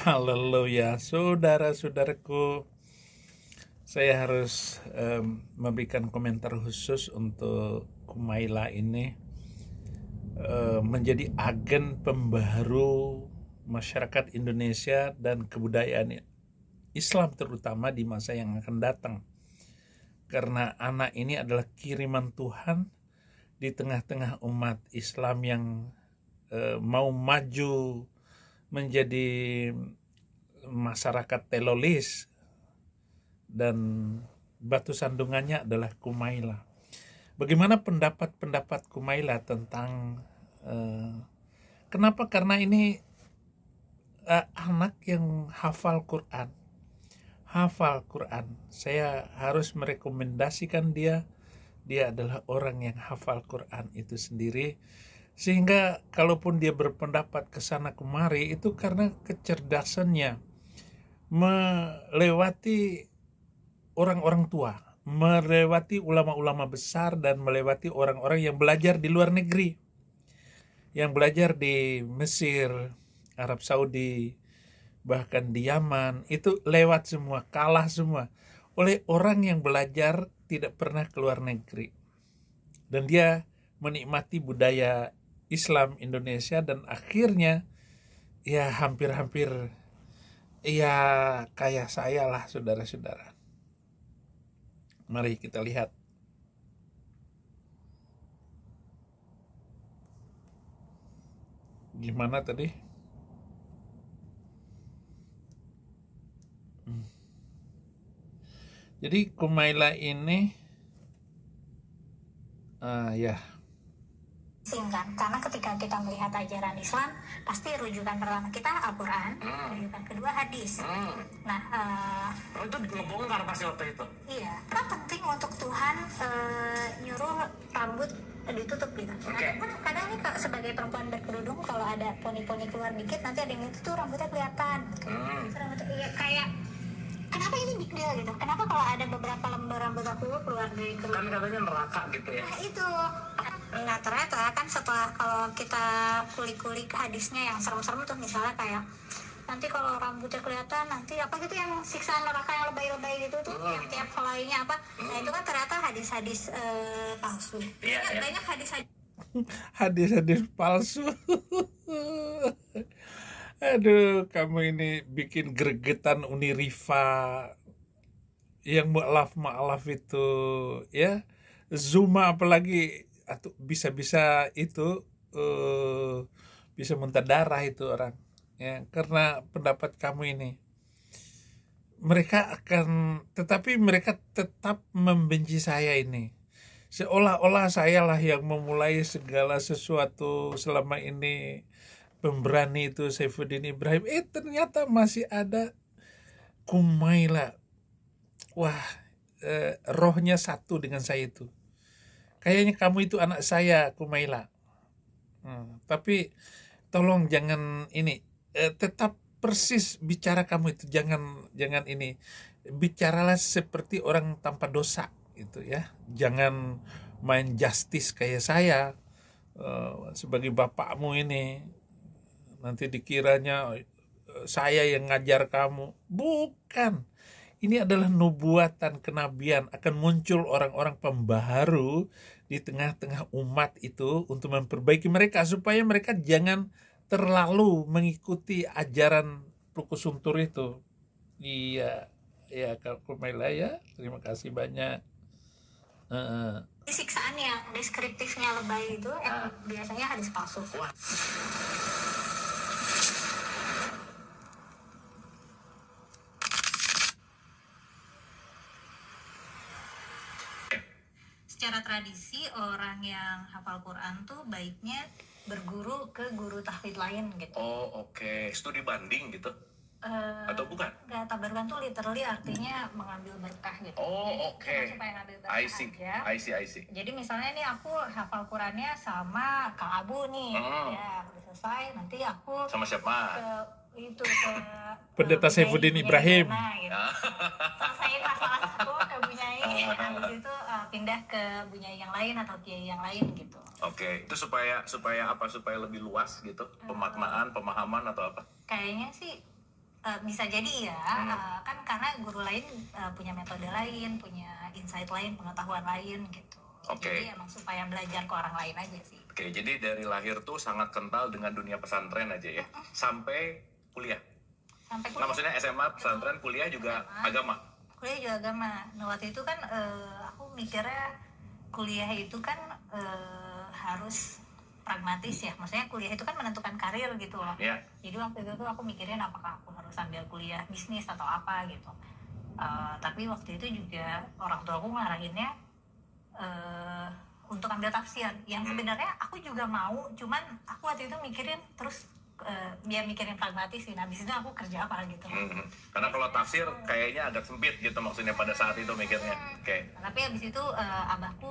Haleluya, saudara-saudaraku, saya harus memberikan komentar khusus untuk Kumaila ini menjadi agen pembaharu masyarakat Indonesia dan kebudayaan Islam terutama di masa yang akan datang. Karena anak ini adalah kiriman Tuhan di tengah-tengah umat Islam yang mau maju menjadi masyarakat telolis, dan batu sandungannya adalah Kumaila. Bagaimana pendapat Kumaila tentang kenapa? Karena ini anak yang hafal Quran. Saya harus merekomendasikan dia adalah orang yang hafal Quran itu sendiri, sehingga kalaupun dia berpendapat kesana kemari itu karena kecerdasannya melewati orang-orang tua, melewati ulama-ulama besar, dan melewati orang-orang yang belajar di luar negeri, yang belajar di Mesir, Arab Saudi, bahkan di Yaman. Itu lewat semua, kalah semua oleh orang yang belajar tidak pernah keluar negeri. Dan dia menikmati budaya Islam Indonesia, dan akhirnya ya hampir-hampir ya kayak saya lah, saudara-saudara. Mari kita lihat. Gimana tadi? Jadi Kumaila ini ya. Singkat, karena ketika kita melihat ajaran Islam, pasti rujukan pertama kita Al-Quran, rujukan kedua hadis. Nah, itu ngebongkar pasti waktu itu. iya, kan penting untuk Tuhan nyuruh rambut ditutup gitu. Okay. Nah, kadang nih sebagai perempuan berkerudung, kalau ada poni-poni keluar dikit, nanti ada yang itu tuh rambutnya kelihatan. Rambutnya iya, kayak kenapa ini big deal gitu? Kenapa kalau ada beberapa lembar rambut aku keluar dari kerudung? Kan katanya neraka gitu ya. Nah itu. Nah ternyata kan setelah kalau kita kulik-kulik hadisnya yang serem-serem tuh, misalnya kayak nanti kalau rambutnya kelihatan nanti apa gitu, yang siksaan neraka yang lebay-lebay gitu tuh, yang tiap helainya apa. Nah itu kan ternyata hadis-hadis palsu. Banyak hadis-hadis palsu. Aduh, kamu ini bikin gregetan Uniriva yang mu'alaf itu ya. Zuma apalagi, atau bisa-bisa itu bisa muntah darah itu orang ya, karena pendapat kamu ini. Tetapi mereka tetap membenci saya ini, seolah-olah saya lah yang memulai segala sesuatu selama ini. Pemberani itu Saifuddin Ibrahim, ternyata masih ada Kumaila. Wah, rohnya satu dengan saya itu. Kayaknya kamu itu anak saya, Kumaila. Tapi tolong jangan ini, tetap persis bicara kamu itu, jangan ini. Bicaralah seperti orang tanpa dosa gitu ya. Jangan main justice kayak saya sebagai bapakmu ini. Nanti dikiranya saya yang ngajar kamu. Bukan. Ini adalah nubuatan, kenabian. Akan muncul orang-orang pembaharu di tengah-tengah umat itu untuk memperbaiki mereka, supaya mereka jangan terlalu mengikuti ajaran Puku Suntur itu. Iya, ya Kumaila ya. Terima kasih banyak. siksaan yang deskriptifnya lebay itu biasanya hadis palsu. Secara tradisi orang yang hafal Quran tuh baiknya berguru ke guru tahfidz lain gitu. Oh oke. Studi banding gitu? Atau bukan? Enggak, tabarukan tuh literally artinya mengambil berkah gitu. Oh oke. Supaya ngambil berkah I see. Jadi misalnya nih aku hafal Qurannya sama Kang Abu nih, ya udah selesai, nanti aku sama siapa? ke Pendeta Saifuddin Ibrahim. Gitu. Selesai masalah aku ke Bu Nyai, habis itu pindah ke Bu Nyai yang lain atau kiai yang lain gitu. Oke, itu supaya apa? Supaya lebih luas gitu, pemaknaan, pemahaman atau apa? Kayaknya sih bisa jadi ya, kan karena guru lain punya metode lain, punya insight lain, pengetahuan lain gitu. Oke. Jadi emang supaya belajar ke orang lain aja sih. Oke, jadi dari lahir tuh sangat kental dengan dunia pesantren aja ya, sampai kuliah. Sampai Nah, maksudnya SMA, pesantren, kuliah juga agama. Kuliah juga agama. Nah, waktu itu kan aku mikirnya kuliah itu kan harus pragmatis ya. Maksudnya kuliah itu kan menentukan karir gitu loh. Ya. Jadi waktu itu tuh aku mikirin apakah aku harus ambil kuliah bisnis atau apa gitu. Tapi waktu itu juga orang tua aku ngarahinnya untuk ambil tafsir. Yang sebenarnya aku juga mau, cuman aku waktu itu mikirin terus dia mikirin pragmatis sih. Nah, abis itu aku kerja apa gitu. Karena kalau tafsir kayaknya agak sempit gitu maksudnya pada saat itu mikirnya. Oke. Nah, tapi abis itu abahku,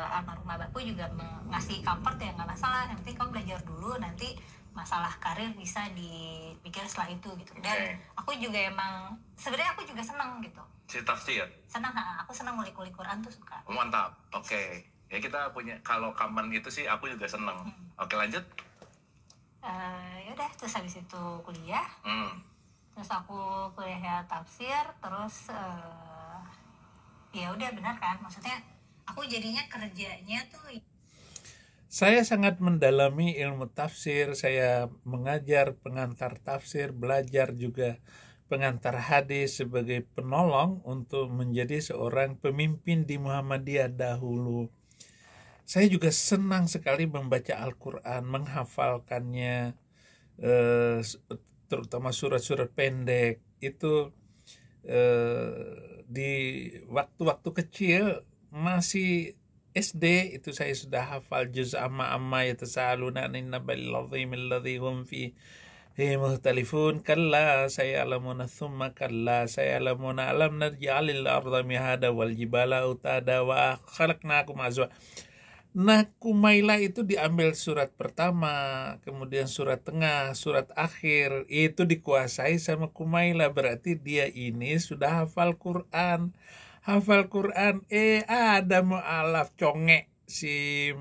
almarhum abahku juga ngasih comfort ya, nggak masalah. Yang penting kamu belajar dulu, nanti masalah karir bisa dipikir setelah itu gitu. Dan aku juga emang sebenarnya aku juga senang gitu. Si tafsir. Senang, aku senang ngulik-ngulik Quran tuh suka. Mantap. Oke. Ya kita punya, kalau kaman gitu sih aku juga seneng. Oke, lanjut. Yaudah, terus habis itu kuliah. Terus aku kuliah tafsir, terus ya udah benar kan, maksudnya aku jadinya kerjanya tuh. Saya sangat mendalami ilmu tafsir, saya mengajar pengantar tafsir, belajar juga pengantar hadis sebagai penolong untuk menjadi seorang pemimpin di Muhammadiyah dahulu. Saya juga senang sekali membaca Al-Quran, menghafalkannya, terutama surat-surat pendek. Itu di waktu-waktu kecil masih SD itu saya sudah hafal juz amma yatasaaluna anin nabail azim alladzi hum fi muhtalifun kalla sayalamuna thumma kalla sayalamuna alam naj'alil arda mihada wal jibala utada wa khalaqnakum azwa. Nah, Kumaila itu diambil surat pertama, kemudian surat tengah, surat akhir, itu dikuasai sama Kumaila, berarti dia ini sudah hafal Quran. Hafal Quran, ada mu'alaf conge si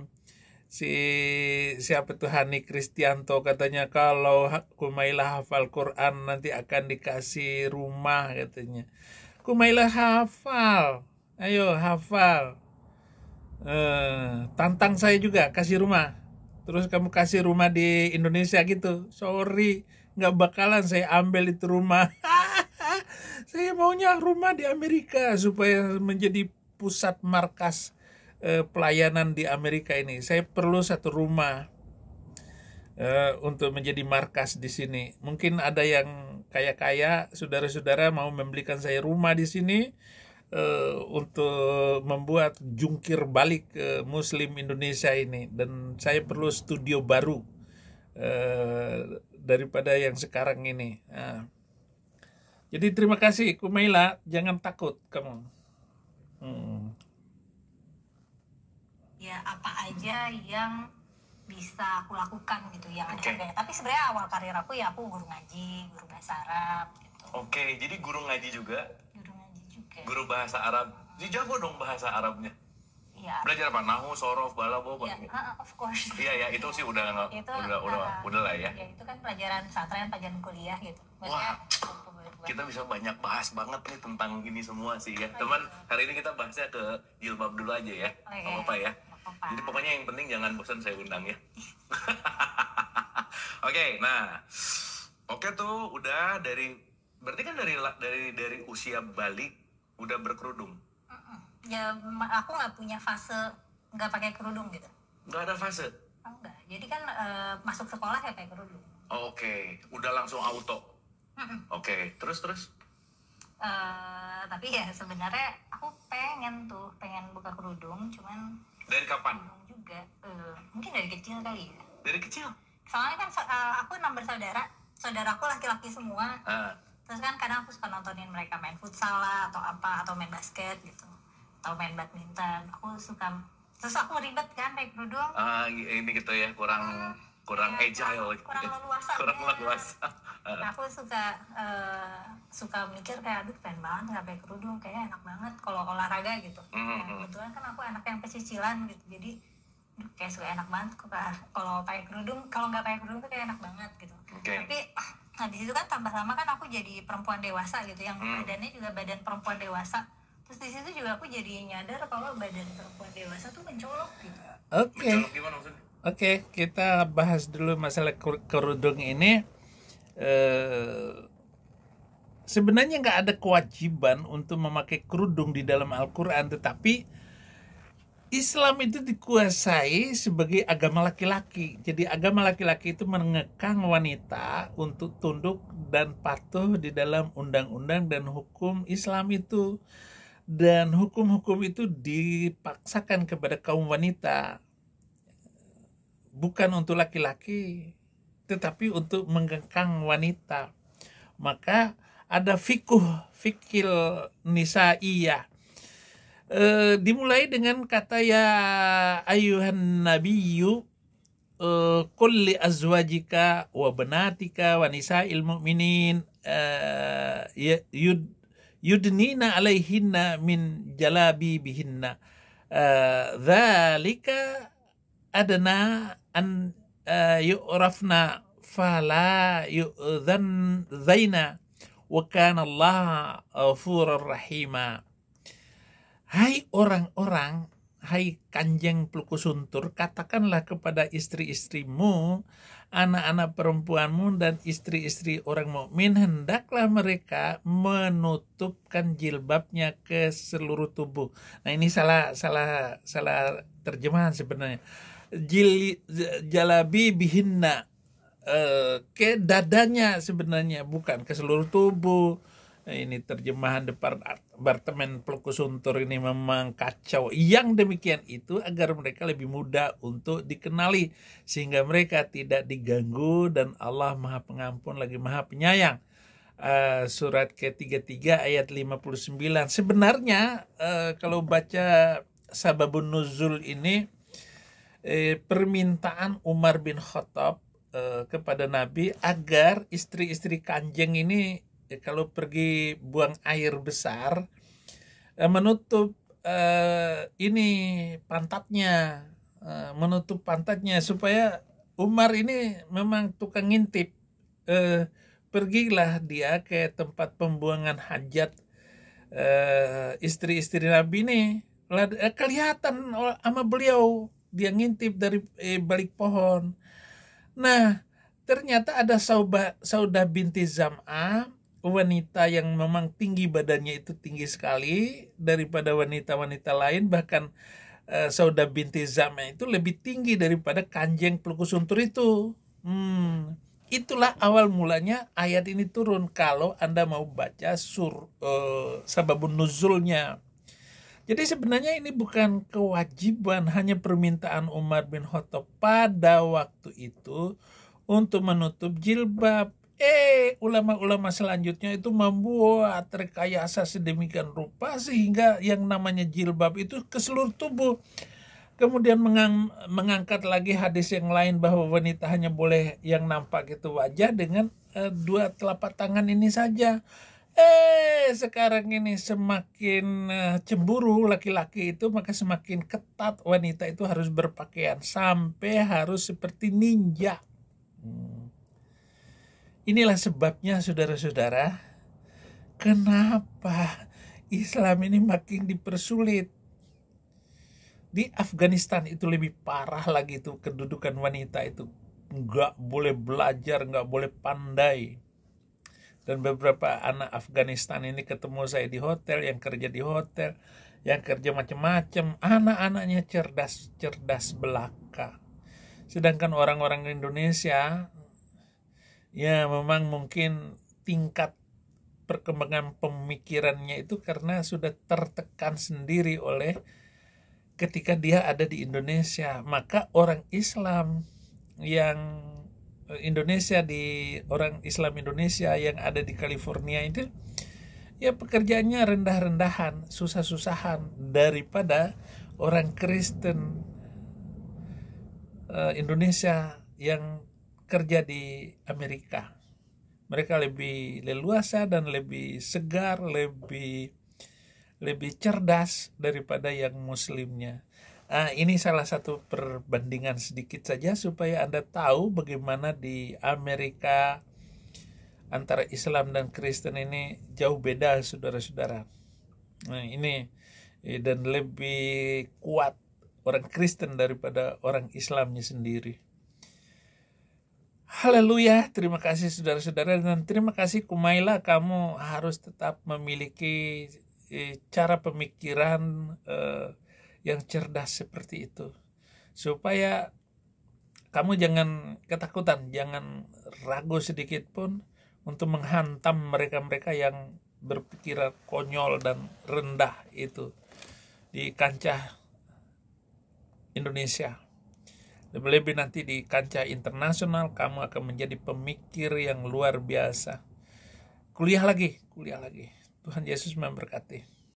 siapa tuh Hani Kristianto katanya kalau Kumaila hafal Quran nanti akan dikasih rumah katanya. Kumaila hafal, ayo hafal. Tantang saya juga kasih rumah, terus kamu kasih rumah di Indonesia gitu, sorry nggak bakalan saya ambil itu rumah. Saya maunya rumah di Amerika supaya menjadi pusat markas pelayanan di Amerika ini. Saya perlu satu rumah untuk menjadi markas di sini. Mungkin ada yang kaya-kaya saudara-saudara mau membelikan saya rumah di sini untuk membuat jungkir balik Muslim Indonesia ini, dan saya perlu studio baru daripada yang sekarang ini. Jadi terima kasih Kumaila, jangan takut kamu. Ya apa aja yang bisa aku lakukan gitu yang ada harganya. Tapi sebenarnya awal karir aku ya aku guru ngaji, guru bahasa Arab gitu. Oke, jadi guru ngaji juga. Guru bahasa Arab. Jadi jago dong bahasa Arabnya. Iya. Belajar apa? Nahu, sorof, balago, ya, of course. Iya, itu sih udah lah ya. Ya itu kan pelajaran pesantren, pelajaran kuliah gitu. Wah, kita bisa banyak bahas banget nih tentang ini semua sih ya. Teman, hari ini kita bahasnya ke jilbab dulu aja ya. Apa-apa ya. Jadi pokoknya yang penting jangan bosan saya undang ya. Oke, nah. Oke tuh udah berarti kan dari usia balik udah berkerudung. Ya aku nggak punya fase nggak pakai kerudung gitu. Nggak ada fase? Enggak. Jadi kan masuk sekolah ya pakai kerudung. Oke, udah langsung auto. Oke, terus. Tapi ya sebenarnya aku pengen buka kerudung, cuman dari kapan? Juga mungkin dari kecil kali ya. Dari kecil? Soalnya kan aku 6 bersaudara, saudaraku laki-laki semua. Terus kan kadang aku suka nontonin mereka main futsal lah atau apa, atau main basket gitu, atau main badminton. Aku suka, terus aku ribet kan pakai kerudung. Ini gitu ya, kurang agile. Kurang leluasa. Nah, aku suka mikir kayak aduh pengen banget nggak pakai kerudung, kayaknya enak banget kalau olahraga gitu. Kebetulan kan aku anak yang pesicilan gitu, jadi kayak suka enak banget kalau pakai kerudung. Kalau nggak pakai kerudung tuh kayak enak banget gitu. Tapi Nah di situ kan tambah lama kan aku jadi perempuan dewasa gitu, yang badannya juga badan perempuan dewasa. Terus di situ juga aku jadi nyadar kalau badan perempuan dewasa tuh mencolok gitu. Oke. Mencolok gimana maksudnya? Oke, kita bahas dulu masalah kerudung ini. Sebenarnya nggak ada kewajiban untuk memakai kerudung di dalam Al-Quran, tetapi Islam itu dikuasai sebagai agama laki-laki. Jadi agama laki-laki itu mengekang wanita untuk tunduk dan patuh di dalam undang-undang dan hukum Islam itu. Dan hukum-hukum itu dipaksakan kepada kaum wanita. Bukan untuk laki-laki, tetapi untuk mengekang wanita. Maka ada fikih nisaiyah. Dimulai dengan kata ya ayuhan nabiyyu qul li azwajika wa banatika wa nisa'il mu'minin yudnina alaihinna min jalabibihinna dzalika adna an yu'rafna fala yu'dhan zaina wa kana Allah ghafurur rahima. Hai orang-orang, hai kanjeng Plukusuntur, katakanlah kepada istri-istrimu, anak-anak perempuanmu dan istri-istri orang mukmin, hendaklah mereka menutupkan jilbabnya ke seluruh tubuh. Nah ini salah terjemahan sebenarnya. Jalabi bihinna, ke dadanya sebenarnya, bukan ke seluruh tubuh. Ini terjemahan Departemen Plukusuntur ini memang kacau. Yang demikian itu agar mereka lebih mudah untuk dikenali, sehingga mereka tidak diganggu, dan Allah Maha Pengampun lagi Maha Penyayang. Surat ke-33 ayat 59. Sebenarnya kalau baca sababun nuzul ini, permintaan Umar bin Khattab kepada Nabi agar istri-istri kanjeng ini kalau pergi buang air besar menutup ini pantatnya, menutup pantatnya, supaya Umar ini memang tukang ngintip. Pergilah dia ke tempat pembuangan hajat istri-istri Nabi ini, kelihatan sama beliau dia ngintip dari balik pohon. Nah ternyata ada Saudah binti Zam'ah, wanita yang memang tinggi badannya, itu tinggi sekali daripada wanita-wanita lain. Bahkan Saudah binti Zam'ah itu lebih tinggi daripada kanjeng Plukusuntur itu. Itulah awal mulanya ayat ini turun, kalau Anda mau baca sababun nuzulnya. Jadi sebenarnya ini bukan kewajiban, hanya permintaan Umar bin Khattab pada waktu itu untuk menutup jilbab. Ulama-ulama selanjutnya itu membuat rekayasa sedemikian rupa sehingga yang namanya jilbab itu ke seluruh tubuh. Kemudian mengangkat lagi hadis yang lain bahwa wanita hanya boleh yang nampak itu wajah dengan dua telapak tangan ini saja. Sekarang ini semakin cemburu laki-laki itu, maka semakin ketat wanita itu harus berpakaian sampai harus seperti ninja. Inilah sebabnya saudara-saudara, kenapa Islam ini makin dipersulit. Di Afghanistan itu lebih parah lagi tuh, kedudukan wanita itu nggak boleh belajar, nggak boleh pandai. Dan beberapa anak Afghanistan ini ketemu saya di hotel, yang kerja di hotel, yang kerja macam-macam, anak-anaknya cerdas belaka. Sedangkan orang-orang Indonesia, ya memang mungkin tingkat perkembangan pemikirannya itu karena sudah tertekan sendiri oleh ketika dia ada di Indonesia. Maka orang Islam yang orang Islam Indonesia yang ada di California itu, ya pekerjaannya rendah-rendahan, susah-susahan daripada orang Kristen Indonesia yang kerja di Amerika. Mereka lebih leluasa dan lebih segar, lebih cerdas daripada yang muslimnya. Ini salah satu perbandingan sedikit saja supaya Anda tahu bagaimana di Amerika antara Islam dan Kristen ini jauh beda, saudara-saudara. Nah, ini dan lebih kuat orang Kristen daripada orang Islamnya sendiri. Haleluya, terima kasih saudara-saudara, dan terima kasih Kumaila, kamu harus tetap memiliki cara pemikiran yang cerdas seperti itu, supaya kamu jangan ketakutan, jangan ragu sedikit pun untuk menghantam mereka-mereka yang berpikiran konyol dan rendah itu di kancah Indonesia. Lebih-lebih nanti di kancah internasional kamu akan menjadi pemikir yang luar biasa. Kuliah lagi. Tuhan Yesus memberkati.